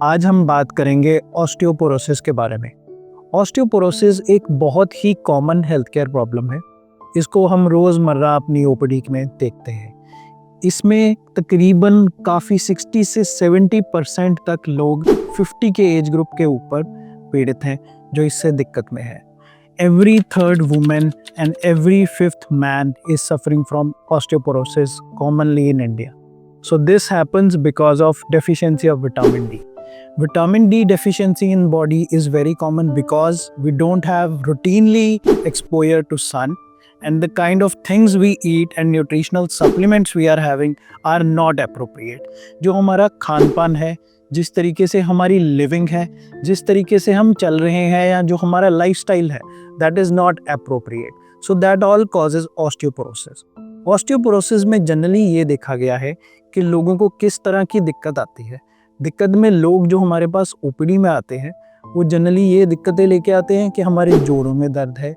आज हम बात करेंगे ऑस्टियोपोरोसिस के बारे में। ऑस्टियोपोरोसिस एक बहुत ही कॉमन हेल्थ केयर प्रॉब्लम है। इसको हम रोज़मर्रा अपनी ओपीडी में देखते हैं। इसमें तकरीबन काफ़ी 60 से 70% तक लोग 50 के एज ग्रुप के ऊपर पीड़ित हैं जो इससे दिक्कत में है। Every third woman and every fifth man is suffering from osteoporosis commonly in India. So this happens because of deficiency of vitamin D. Vitamin D deficiency in body is very common because we don't have routinely exposure to sun, and the kind of things we eat and nutritional supplements we are having are not appropriate. जो हमारा खान पान है, जिस तरीके से हमारी living है, जिस तरीके से हम चल रहे हैं या जो हमारा लाइफस्टाइल है, that is not appropriate. So that all causes osteoporosis. Osteoporosis में जनरली ये देखा गया है कि लोगों को किस तरह की दिक्कत आती है। दिक्कत में लोग जो हमारे पास ओपीडी में आते हैं वो जनरली ये दिक्कतें लेके आते हैं कि हमारे जोड़ों में दर्द है,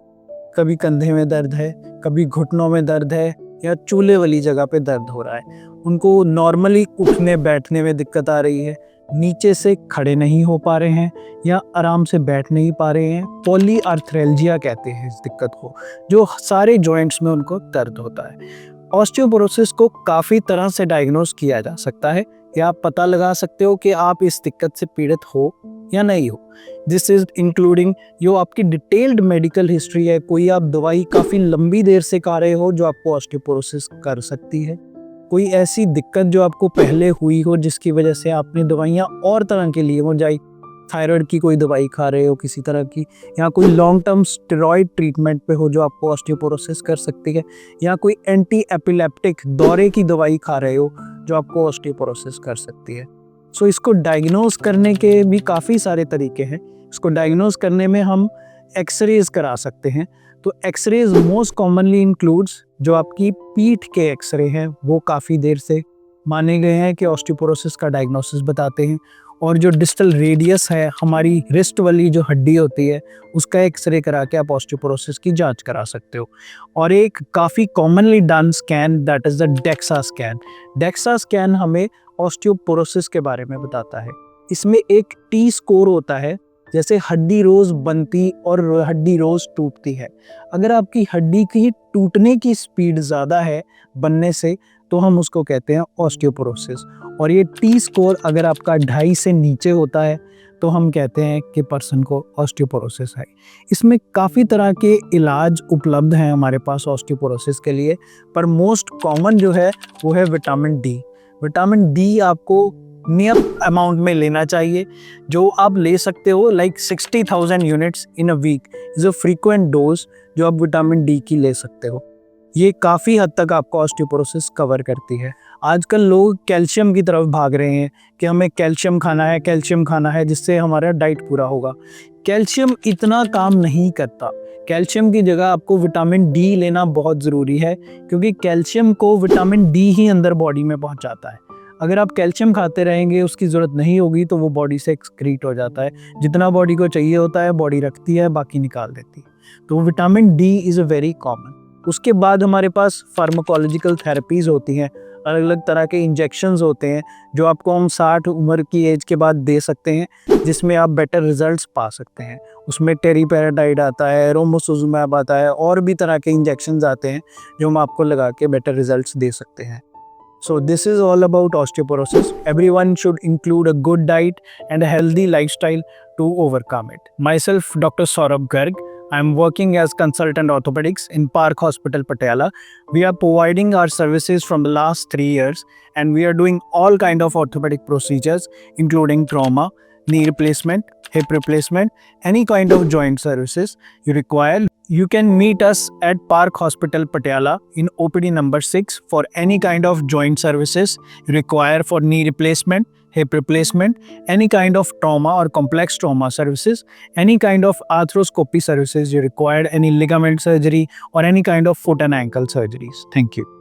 कभी कंधे में दर्द है, कभी घुटनों में दर्द है या चूल्हे वाली जगह पे दर्द हो रहा है। उनको नॉर्मली उठने बैठने में दिक्कत आ रही है, नीचे से खड़े नहीं हो पा रहे हैं या आराम से बैठ नहीं पा रहे हैं। पॉलीआर्थ्रेल्जिया कहते हैं इस दिक्कत को, जो सारे जॉइंट्स में उनको दर्द होता है। ऑस्टियोपोरोसिस को काफ़ी तरह से डायग्नोस किया जा सकता है या आप पता लगा सकते हो कि आप इस दिक्कत से पीड़ित हो या नहीं हो। दिस इज इंक्लूडिंग जो आपकी डिटेल्ड मेडिकल हिस्ट्री है, कोई आप दवाई काफ़ी लंबी देर से खा रहे हो जो आपको ऑस्टियोपोरोसिस कर सकती है, कोई ऐसी दिक्कत जो आपको पहले हुई हो जिसकी वजह से आपने दवाइयाँ और तरह के लिए हो जाए, थायराइड की कोई दवाई खा रहे हो किसी तरह की, या कोई लॉन्ग टर्म स्टेरॉइड ट्रीटमेंट पे हो जो आपको ऑस्टियोपोरोसिस कर सकती है, या कोई एंटी एपिलेप्टिक दौरे की दवाई खा रहे हो जो आपको ऑस्टियोपोरोसिस कर सकती है। सो इसको डायग्नोज करने के भी काफ़ी सारे तरीके हैं। इसको डायग्नोज करने में हम एक्सरेज करा सकते हैं। तो एक्सरेज मोस्ट कॉमनली इंक्लूड्स जो आपकी पीठ के एक्सरे हैं, वो काफ़ी देर से माने गए हैं कि ऑस्टियोपोरोसिस का डायग्नोसिस बताते हैं। और जो डिस्टल रेडियस है, हमारी रिस्ट वाली जो हड्डी होती है, उसका एक्सरे करा के आप ऑस्टियोपोरोसिस की जांच करा सकते हो। और एक काफ़ी commonly done scan that is the DEXA scan. DEXA scan हमें ऑस्टियोपोरोसिस के बारे में बताता है। इसमें एक टी स्कोर होता है, जैसे हड्डी रोज़ बनती और हड्डी रोज़ टूटती है। अगर आपकी हड्डी की टूटने की स्पीड ज़्यादा है बनने से, तो हम उसको कहते हैं ऑस्टियोपोरोसिस। और ये टी स्कोर अगर आपका 2.5 से नीचे होता है तो हम कहते हैं कि पर्सन को ऑस्टियोपोरोसिस है। इसमें काफ़ी तरह के इलाज उपलब्ध हैं हमारे पास ऑस्टियोपोरोसिस के लिए, पर मोस्ट कॉमन जो है वो है विटामिन डी। विटामिन डी आपको नियत अमाउंट में लेना चाहिए, जो आप ले सकते हो like 60,000 units in a week is a frequent dose जो आप विटामिन डी की ले सकते हो। ये काफ़ी हद तक आपको ऑस्टियोपोरोसिस कवर करती है। आजकल लोग कैल्शियम की तरफ भाग रहे हैं कि हमें कैल्शियम खाना है जिससे हमारा डाइट पूरा होगा। कैल्शियम इतना काम नहीं करता। कैल्शियम की जगह आपको विटामिन डी लेना बहुत ज़रूरी है, क्योंकि कैल्शियम को विटामिन डी ही अंदर बॉडी में पहुंचाता है। अगर आप कैल्शियम खाते रहेंगे, उसकी ज़रूरत नहीं होगी तो वो बॉडी से एक्सक्रीट हो जाता है। जितना बॉडी को चाहिए होता है बॉडी रखती है, बाकी निकाल देती है। तो vitamin D is a very common. उसके बाद हमारे पास फार्माकोलॉजिकल थेरेपीज़ होती हैं, अलग अलग तरह के इंजेक्शंस होते हैं जो आपको हम 60 उम्र की एज के बाद दे सकते हैं, जिसमें आप बेटर रिजल्ट्स पा सकते हैं। उसमें टेरीपेराडाइड आता है, रोमोसुजुमैब आता है, और भी तरह के इंजेक्शंस आते हैं जो हम आपको लगा के बेटर रिजल्ट्स दे सकते हैं। So this is all about osteoporosis. Everyone should include a good diet and a healthy lifestyle to overcome it. Myself, Dr. Saurabh Garg. I'm working as consultant orthopedics in Park Hospital, Patiala. We are providing our services from the last 3 years, and we are doing all kind of orthopedic procedures, including trauma, knee replacement, hip replacement, any kind of joint services you require. You can meet us at Park Hospital, Patiala in OPD number 6 for any kind of joint services you require for knee replacement, hip replacement, any kind of trauma or complex trauma services, any kind of arthroscopy services you require, any ligament surgery or any kind of foot and ankle surgeries. Thank you.